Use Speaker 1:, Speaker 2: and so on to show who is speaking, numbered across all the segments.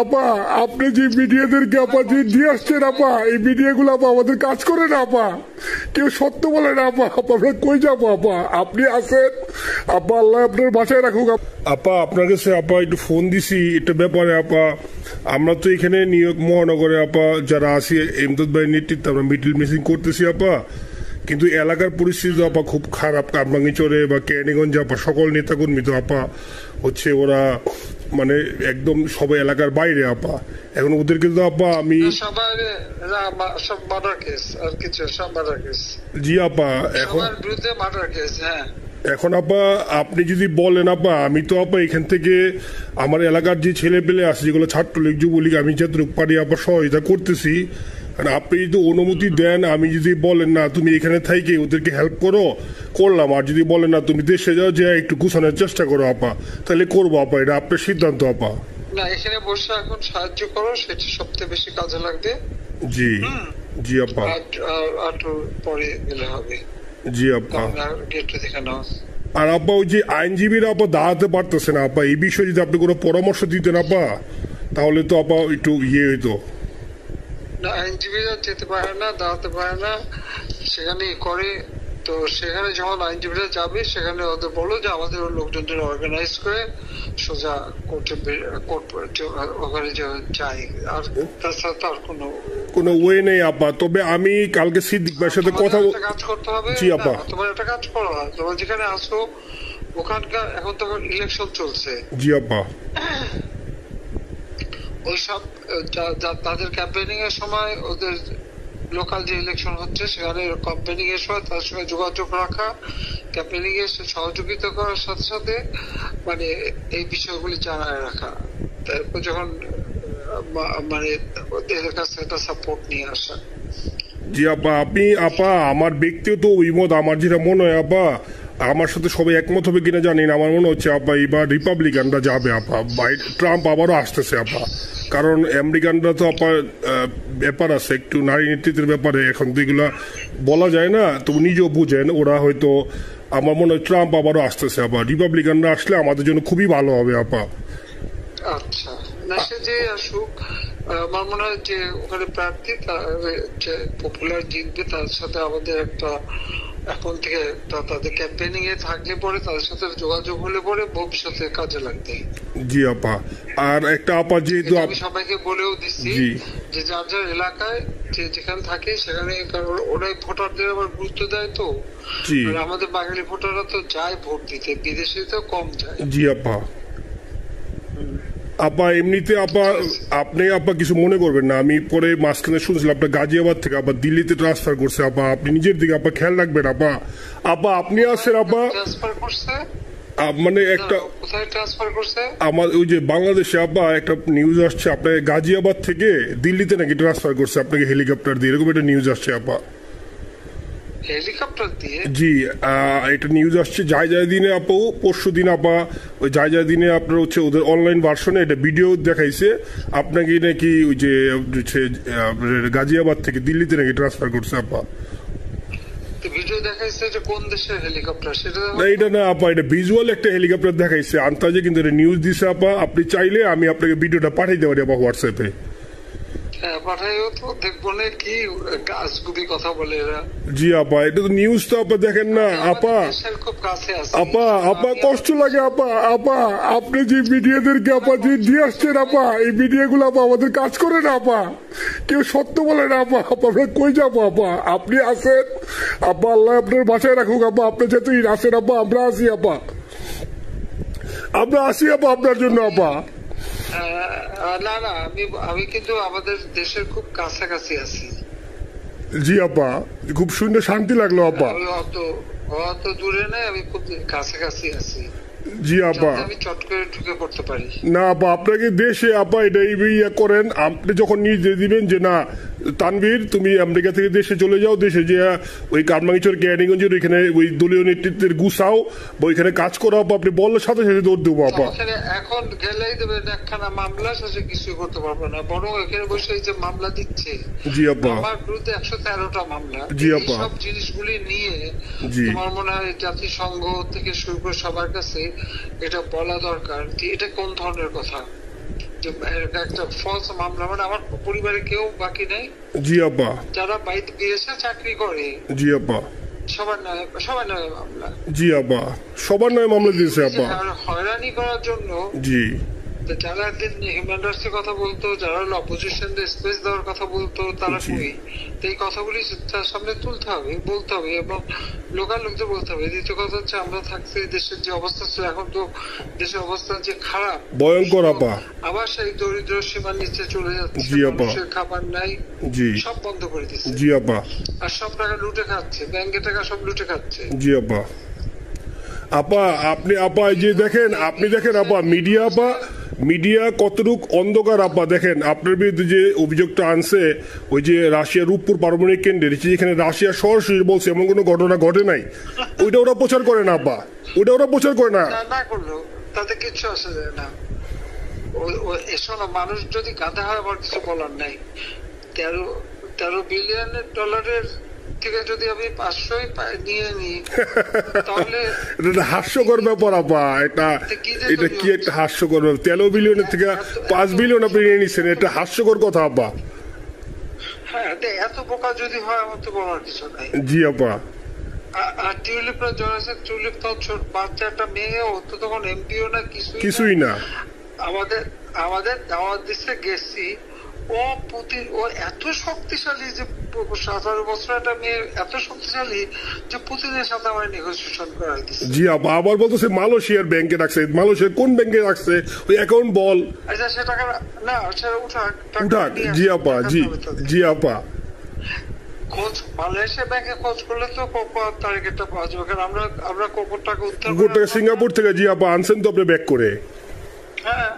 Speaker 1: আপা আপনি যে মিডিয়াদেরকে আপা যে দিয়ে আসছেন আপা, এই মিডিয়াগুলো আপা আমাদের কাজ করে না আপা, কেউ সত্য বলে না আপা। আমরা কই যাবো আপা? আপনি আছেন আপা, আল্লাহ আপনার বাসায় রাখুক আপা। আপনার কাছে আপা একটু ফোন দিছি একটা ব্যাপারে আপা। আমরা তো এখানে নিউ ইয়র্ক মহানগরে আপা যারা আছি এমদাদ ভাইয়ের নেতৃত্বে আমরা মিডিল মিসিং করতেছি আপা, কিন্তু এলাকার পরিস্থিতি আপা খুব খারাপ। কামরাঙ্গীচরে বা কেরানীগঞ্জে আপা সকল নেতাকর্মী তো আপা হচ্ছে ওরা মানে একদম সবাই এলাকার বাইরে আপা। এখন ওদেরকে তো আপা আমি জি আপা এখন আপা আপনি যদি বলেন আপা, আমি তো আপা এখান থেকে আমার এলাকার যে ছেলে পেলে আছে যেগুলো ছাত্রলীগ যুবলীগ আমি যতটুকু পারি আপা সহায়তা করতেছি। আপনি যদি অনুমতি দেন, আমি যদি বলেন না তুমি এখানে থাইকে ওদেরকে হেল্প করো করলাম, আর যদি বলেন না তুমি দেশে যাও যে একটু গুছানোর চেষ্টা করো আপা, তাহলে করবো আপা। এটা আপনার সিদ্ধান্ত আপা।
Speaker 2: না এখানে বসে এখন সাহায্য করো, সেটা সবচেয়ে বেশি কাজে লাগবে।
Speaker 1: জি জি আপা,
Speaker 2: একটু পরে গেলে হবে।
Speaker 1: জি আপা।
Speaker 2: গেটটা দেখে নাও।
Speaker 1: আর আপা ওই যে আইনজীবীরা আপা দাঁড়াতে পারতেছে না আপা, এই বিষয়ে যদি আপনি কোনো পরামর্শ দিতেন আপা তাহলে তো আপা একটু ইয়ে হইতো।
Speaker 2: না আইনজীবীরা যেতে পারে না, দাঁড়াতে পারে না, সেখানে করে। তো সেখানে যখন আইনজীবীরা যাবে সেখানে ওদের বলো যে আমাদের লোকজনদের অর্গানাইজ করে সোজা কোর্টে ওখানে যাই। আর তাছাড়া তো আর কোনো
Speaker 1: ওয়ে নেই আপা। তবে আমি কালকে সিদ্দিক ভাইয়ের সাথে কথা
Speaker 2: কাজ করতে হবে।
Speaker 1: জি আপা,
Speaker 2: তোমার একটা কাজ করো, তোমার যেখানে আসো ওখানকার এখন তো ইলেকশন চলছে।
Speaker 1: জি আপা।
Speaker 2: ওইসব তাদের ক্যাম্পেনিং এর সময় ওদের লোকাল যে ইলেকশন হচ্ছে সেখানে ক্যাম্পেনিং এর সময় তার সঙ্গে যোগাযোগ রাখা, ক্যাম্পেনিং এর সহযোগিতা করার সাথে সাথে মানে এই বিষয়গুলি জানায় রাখা, তারপর যখন মানে ওদের কাছে একটা সাপোর্ট নিয়ে আসা।
Speaker 1: জি আপা। আপনি আপা আমার ব্যক্তিগত অভিমত, আমার যেটা মনে হয় আপা, আমার সাথে সবাই একমত হবে কিনা জানি না, আমার মনে হচ্ছে আপা এবার রিপাবলিকানরা যাবে আপা। ট্রাম্প আবারও আসতেছে আপা, কারণ আমেরিকানরা তো আপা ব্যাপার আছে একটু নারী নেতৃত্বের ব্যাপারে, এখন তো এগুলা বলা যায় না, তো নিজেও বুঝেন ওরা হয়তো। আমার মনে হয় ট্রাম্প আবারও আসতেছে আপা, রিপাবলিকানরা আসলে আমাদের জন্য খুবই ভালো হবে আপা।
Speaker 2: আচ্ছা না সে যে আসুক, আমার মনে হয় যে ওখানে প্রার্থী পপুলার জিতবে, তার সাথে আমাদের একটা এখন থেকে তাদের ক্যাম্পেনিং এ থাকলে পরে তাদের সাথে যোগাযোগ হলে পরে ভবিষ্যতে কাজে লাগবে।
Speaker 1: জি আপা। আর একটা আপা যেহেতু
Speaker 2: আমি সবাইকে বলেও দিচ্ছি যে যার যার এলাকায় যেখানে থাকে সেখানে, কারণ ওরাই ভোটারদের আবার গুরুত্ব দেয়। তো আমাদের বাঙালি ভোটাররা তো যায় ভোট দিতে, বিদেশে তো কম যায়।
Speaker 1: জি আপা। আপা এমনিতে আপা আপনি আপা কিছু মনে করবেন না, আমি পরে মাঝখানে শুনছিলাম আপনার গাজিয়াবাদ থেকে আবার দিল্লিতে ট্রান্সফার করছে আপা, আপনি নিজের দিকে আপা খেয়াল রাখবেন আপা। আপা আপনি আসছেন আপা মানে একটা আমার ওই যে বাংলাদেশে আপা একটা নিউজ আসছে আপনার গাজিয়াবাদ থেকে দিল্লিতে নাকি ট্রান্সফার করছে আপনাকে হেলিকপ্টার দিয়ে, এরকম একটা নিউজ আসছে আপা।
Speaker 2: হেলিকপ্টার দিয়ে?
Speaker 1: জি এটা নিউজ আসছে যায় দিনে আপু, পরশু দিন আপা ওই যায় দিনে আপনার হচ্ছে ওদের অনলাইন ভার্সনে এটা ভিডিও দেখাইছে আপনাকে নাকি ওই যে গাজিয়াবাদ থেকে দিল্লিতে নাকি ট্রান্সফার করছে আপা।
Speaker 2: ভিডিও দেখাইছে যে কোন দেশের হেলিকপ্টার সেটা
Speaker 1: না, এটা না আপা, এটা ভিজুয়াল একটা হেলিকপ্টার দেখাইছে আন্তাজে, কিন্তু এটা নিউজ দিছে আপা। আপনি চাইলে আমি আপনাকে ভিডিওটা পাঠিয়ে দেবো আপা হোয়াটসঅ্যাপে। জি আপা, এটা তো নিউজ তো আপা দেখেন না আপা। আপা আপা কষ্ট লাগে আপা। আপা আপনি যে মিডিয়াদেরকে আপা যে দিয়ে আসছেন আপা, এই মিডিয়াগুলো আপা আমাদের কাজ করে না আপা, কেউ সত্য বলে না আপা। আমরা কই যাবো আপা? আপনি আছেন আপা, আল্লাহ আপনার বাসায় রাখুক আপা। আপনি যেহেতু আসেন আপা, আমরা আসি আপা, আমরা আসি আপা আপনার জন্য আপা।
Speaker 2: না না আমি কিন্তু আমাদের দেশের খুব কাছাকাছি আছি।
Speaker 1: জি আপা, খুব শুনে শান্তি লাগলো আপা।
Speaker 2: অত দূরে নাই, আমি খুব কাছাকাছি আছি।
Speaker 1: জি আপা,
Speaker 2: আমি চট করে ঢুকে পড়তে পারি
Speaker 1: না আপা। আপনাকে দেশে আপা এটা ইয়ে করেন, আপনি যখন নিয়ে দিবেন যে না তানভীর তুমি আমেরিকা থেকে দেশে চলে যাও, দেশে যে ওই কারমাঙ্গিচর কেরানীগঞ্জের ওইখানে ওই দলীয় নেতৃত্বের গুছাও বা ওইখানে কাজ করো আপা, আপনি বললে সাথে সাথে দৌড় দেবো আপা।
Speaker 2: এখন গেলেই দেবেন একখানা মামলা, শেষে কিছুই করতে পারবো না, বরং এখানে বসে যে মামলা দিচ্ছে।
Speaker 1: জি আপা।
Speaker 2: আমার বিরুদ্ধে 113টা মামলা।
Speaker 1: জি আপা।
Speaker 2: সব জিনিসগুলি নিয়ে তোমার মনে হয় জাতিসংঘ থেকে শুরু করে সবার কাছে এটা বলা দরকার যে এটা কোন ধরনের কথা। যে একটা ফলস মামলা, মানে আমার পরিবারে কেউ বাকি নেই।
Speaker 1: জি আপা।
Speaker 2: যারা বাইরে বিদেশে চাকরি করে
Speaker 1: জি আপা।
Speaker 2: সবার নামে মামলা।
Speaker 1: জি আপা, সবার নামে মামলা দিয়েছে আপা।
Speaker 2: হয়রানি করার জন্য।
Speaker 1: জি।
Speaker 2: যারা একদিন হিউম্যান রাইটস এর কথা বলতো, যারা অপোজিশনদের স্পেস দেওয়ার কথা বলতো, তারা কই? এই কথাগুলি তার সামনে তুলতে হবে, বলতে হবে, এবং লোকাল লোকদের বলতে হবে। দ্বিতীয় কথা হচ্ছে, আমরা থাকতে দেশের যে অবস্থা ছিল, এখন তো দেশের অবস্থা যে খারাপ,
Speaker 1: ভয়ঙ্কর আপা।
Speaker 2: আবার সেই দরিদ্র সীমার নিচে চলে যাচ্ছে।
Speaker 1: জি আপা।
Speaker 2: মানুষের খাবার নাই। জি। সব বন্ধ করে দিচ্ছে।
Speaker 1: জি আপা। আর
Speaker 2: সব টাকা লুটে খাচ্ছে, ব্যাংকের টাকা সব লুটে খাচ্ছে।
Speaker 1: জি আপা। আপা আপনি আপা যে দেখেন, আপনি দেখেন আপা, মিডিয়া কতটুক অন্ধকার আপা। দেখেন আপনার বিরুদ্ধে যে অভিযোগটা আনছে, ওই যে রাশিয়া রূপপুর পারমাণবিক কেন্দ্রের, যেখানে রাশিয়া সরাসরি বলছে এমন কোনো ঘটনা ঘটে নাই, ওইটা ওরা প্রচার করে না আপা, ওইটা ওরা প্রচার করে না।
Speaker 2: না করলেও তাতে কিচ্ছু আসে যায় না। শোনো, মানুষ যদি গাধা হয় আমার কিছু বলার নাই। 13 বিলিয়ন ডলারের থেকে যদি আমি 500 নিয়ে নিই, তাহলে
Speaker 1: এটা হাস্যকর ব্যাপার আপা। এটা কি একটা হাস্যকর ব্যাপার? 13 বিলিয়নের থেকে 5 বিলিয়ন আপনি নিয়ে নিচ্ছেন, এটা হাস্যকর কথা আপা।
Speaker 2: হ্যাঁ, এত বোকা যদি হয় আমার তো বলার কিছু নাই।
Speaker 1: জি আপা।
Speaker 2: আর টিউলিপরা জড়াচ্ছে, টিউলিপ তো ছোট বাচ্চা একটা মেয়ে, ও তো তখন এমপিও না,
Speaker 1: কিছুই না।
Speaker 2: আমাদের দাওয়াত দিচ্ছে, গেছি। ও এত শক্তিশালী যে 17 বছর একটা মেয়ে এত শক্তিশালী যে পুতিনের সাথে আমার নেগোসিয়েশন করা দিচ্ছে।
Speaker 1: জি আপা। আবার বলতেছে মালয়েশিয়ার ব্যাংকে রাখছে। মালয়েশিয়ার কোন ব্যাংকে রাখছে ওই অ্যাকাউন্ট বল।
Speaker 2: আচ্ছা, সে টাকা না, সেটা উঠাক।
Speaker 1: জি আপা। জি আপা।
Speaker 2: খোঁজ মালয়েশিয়া ব্যাংকে খোঁজ করলে তো কোকোর টার্গেটটা পাওয়া যাবে, কারণ আমরা কোকোর টাকা উদ্ধার
Speaker 1: করে সিঙ্গাপুর থেকে। জি আপা, আনছেন তো আপনি ব্যাক করে।
Speaker 2: হ্যাঁ,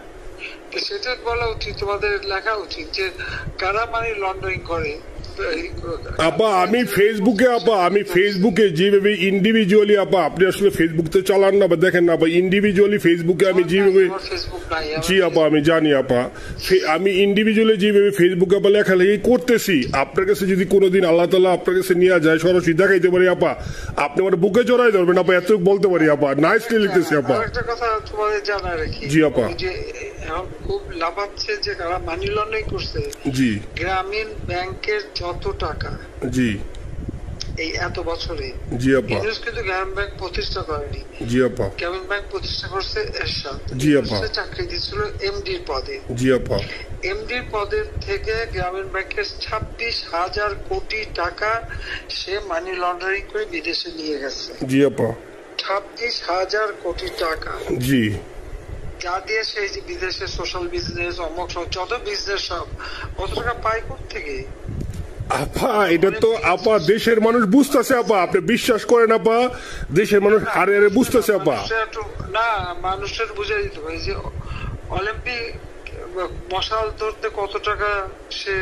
Speaker 2: সেটা বলা উচিত, তোমাদের লেখা উচিত যে কারা মানি লন্ডারিং করে।
Speaker 1: আপা আমি ফেসবুকে যেভাবে ইন্ডিভিজুয়ালি আপা, আপনি আসলে ফেসবুক তো চালান না বা দেখেন না, ইন্ডিভিজুয়ালি ফেসবুকে আমি যেভাবে, জি আপা আমি জানি আপা, আমি ইন্ডিভিজুয়ালি যেভাবে ফেসবুকে আপা লেখালেখি করতেছি, আপনার কাছে যদি কোনোদিন আল্লাহ তাআলা আপনার কাছে নিয়ে যায়, সরাসরি দেখাইতে পারি আপা, আপনি আমার বুকে জড়াই ধরবেন আপা, এত বলতে পারি আপা। নাইসলি লিখতেছি আপা।
Speaker 2: একটা কথা তোমাদের জানা রাখি।
Speaker 1: জি আপা।
Speaker 2: এখন খুব লাভাচ্ছে যে কারা মানি লন্ডারিং করছে।
Speaker 1: জি।
Speaker 2: গ্রামীণ ব্যাংকের যত টাকা, জি, এই এত বছরে, জি আপা, কিন্তু গ্রামীণ ব্যাংক প্রতিষ্ঠা করেনি। জি আপা। গ্রামীণ ব্যাংক প্রতিষ্ঠা করছে এরশাদ। জি আপা। চাকরি দিচ্ছিল এমডির পদে। জি আপা। এমডির পদের থেকে গ্রামীণ ব্যাংকের 26,000 কোটি টাকা সে মানি লন্ডারিং করে বিদেশে নিয়ে গেছে। জি আপা। 26,000 কোটি টাকা। জি। যা দিয়ে সেই যে বিদেশে সোশ্যাল বিজনেস, অমক যত বিজনেস সব, কত টাকা পায় কোত্থেকে?
Speaker 1: আপা এটা তো আপা দেশের মানুষ বুঝতেছে আপা, আপনি বিশ্বাস করেন আপা, দেশের মানুষ হারে হারে বুঝতেছে আপা।
Speaker 2: না, মানুষের বুঝে দিতে হবে যে অলিম্পিক মশাল ধরতে কত টাকা সে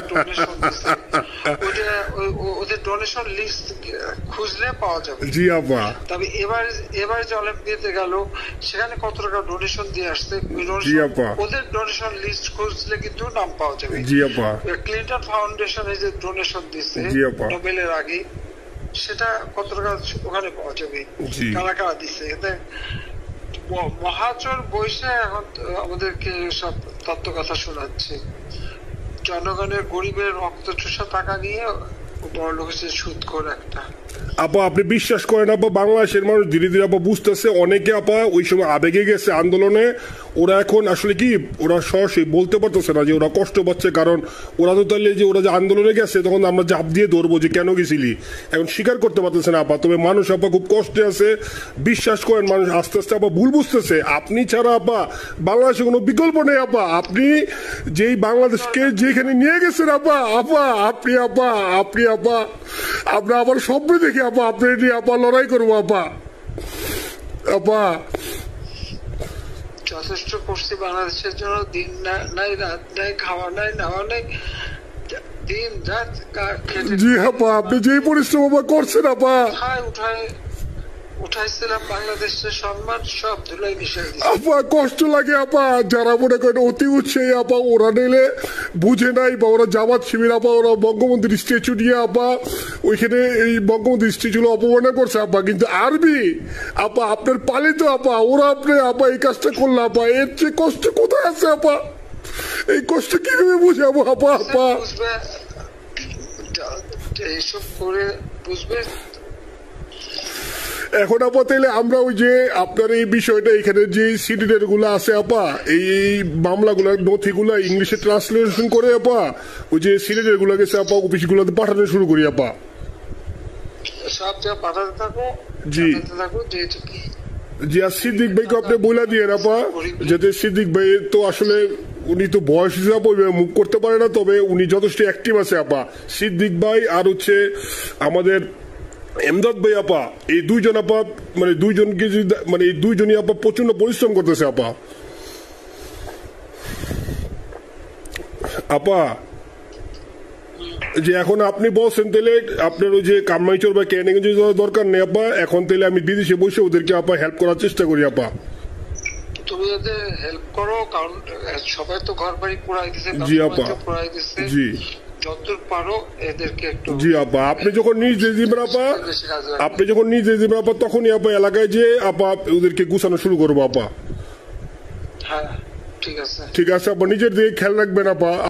Speaker 2: ডোনেশন দিচ্ছে, ওদের ডোনেশন লিস্ট খুঁজলে পাওয়া যাবে। জি আপা। তবে এবার যে অলিম্পিয়াতে গেল, সেখানে কত টাকা ডোনেশন দিয়ে আসছে, ওদের ডোনেশন লিস্ট খুঁজলে কিন্তু নাম পাওয়া যাবে। জি আপা। ক্লিন্টন ফাউন্ডেশনে যে ডোনেশন দিচ্ছে নোবেলের আগে, সেটা কত টাকা ওখানে পাওয়া যাবে, কারা কারা দিচ্ছে। মহাচর বৈশে এখন আমাদেরকে সব তত্ত্ব কথা শোনাচ্ছে, জনগণের গরিবের রক্ত চুষা টাকা নিয়ে বড় লোক সুদ করে একটা।
Speaker 1: আপা আপনি বিশ্বাস করেন আপা, বাংলাদেশের মানুষ ধীরে ধীরে আপা বুঝতেছে। অনেকে আপা ওই সময় আবেগে গেছে আন্দোলনে, ওরা এখন আসলে কি, ওরা সরাসরি বলতে পারতেছে না যে ওরা কষ্ট পাচ্ছে, কারণ ওরা তো তাহলে যে ওরা যে আন্দোলনে গেছে তখন আমরা চাপ দিয়ে ধরবো যে কেন গেছিলি, এখন স্বীকার করতে পারতেছে না আপা। তবে মানুষ আপা খুব কষ্টে আছে, বিশ্বাস করেন, মানুষ আস্তে আস্তে আপা ভুল বুঝতেছে। আপনি ছাড়া আপা বাংলাদেশে কোনো বিকল্প নেই আপা। আপনি যেই বাংলাদেশকে যেখানে নিয়ে গেছেন আপা, আপনি আমরা আবার স্বপ্ন দেখি আপা, আপনি নিয়ে আপা লড়াই করবো আপা।
Speaker 2: যথেষ্ট করছি বাংলাদেশের জন্য, দিন নাই রাত নাই, খাওয়া নাই নাওয়া নাই, দিন রাত।
Speaker 1: জি আপা, আপনি যেই পরিশ্রম আপা করছেন আপা,
Speaker 2: উঠায় উঠাইছিলাম, বাংলাদেশের সম্মান সব ধুলাই মিশাই দিছে।
Speaker 1: আপা কষ্ট লাগে আপা, যারা মনে করেন অতি উৎসাহী আপা, ওরা নিলে বুঝে নাই বা ওরা জামাত শিবির আপা, ওরা বঙ্গবন্ধুর স্ট্যাচু নিয়ে আপা ওইখানে এই বঙ্গবন্ধুর স্ট্যাচু অপমাননা করছে আপা। কিন্তু আরবি আপা আপনার পালিত আপা, ওরা আপনি আপা এই কাজটা করলে আপা, এর চেয়ে কষ্ট কোথায় আছে আপা? এই কষ্ট কিভাবে বুঝাবো আপা? আপা
Speaker 2: বুঝবে, এইসব করে বুঝবে।
Speaker 1: এখন আপা তাইলে আমরা ওই যে আপনার এই বিষয়টা এখানে যে সিডিডের গুলো আছে আপা, এই মামলাগুলো নথিগুলা ইংলিশে ট্রান্সলেশন করে আপা ওই যে সিডিডের গুলো গেছে আপা অফিস গুলোতে পাঠানো শুরু করি আপা।
Speaker 2: সব যা পাঠাতে থাকো,
Speaker 1: জি
Speaker 2: থাকো, যেহেতু কি
Speaker 1: জি। আর সিদ্দিক ভাইকে আপনি বলে দিয়ে আপা, যাতে সিদ্দিক ভাই তো আসলে উনি তো বয়স হিসাবে মুভ করতে পারে না, তবে উনি যথেষ্ট অ্যাক্টিভ আছে আপা। সিদ্দিক ভাই আর হচ্ছে আমাদের এমদাদ ভাই আপা, এই দুইজন আপা মানে দুইজনকে মানে এই দুইজনই আপা প্রচন্ড পরিশ্রম করতেছে আপা। আপা যে এখন আপনি বলছেন তাহলে আপনার ওই যে কামাইচর বা ক্যানিগঞ্জ যাওয়ার দরকার নেই আপা, এখন তাহলে আমি বিদেশে বসে ওদেরকে আপা হেল্প করার চেষ্টা করি আপা।
Speaker 2: তুমি ওদের হেল্প করো, কারণ সবাই তো ঘর বাড়ি পুরাই দিছে।
Speaker 1: জি আপা, জি
Speaker 2: যতদূর পারো এদেরকে একটু।
Speaker 1: জি আপা, আপনি যখন নিজে দিবেন আপা, আপনি যখন নিজে দিবেন আপা, তখনই আপা এলাকায় যে আপা ওদেরকে গুছানো শুরু করবো আপা।
Speaker 2: হ্যাঁ ঠিক আছে,
Speaker 1: ঠিক আছে আপা, নিজের দিকে খেয়াল রাখবেন আপা।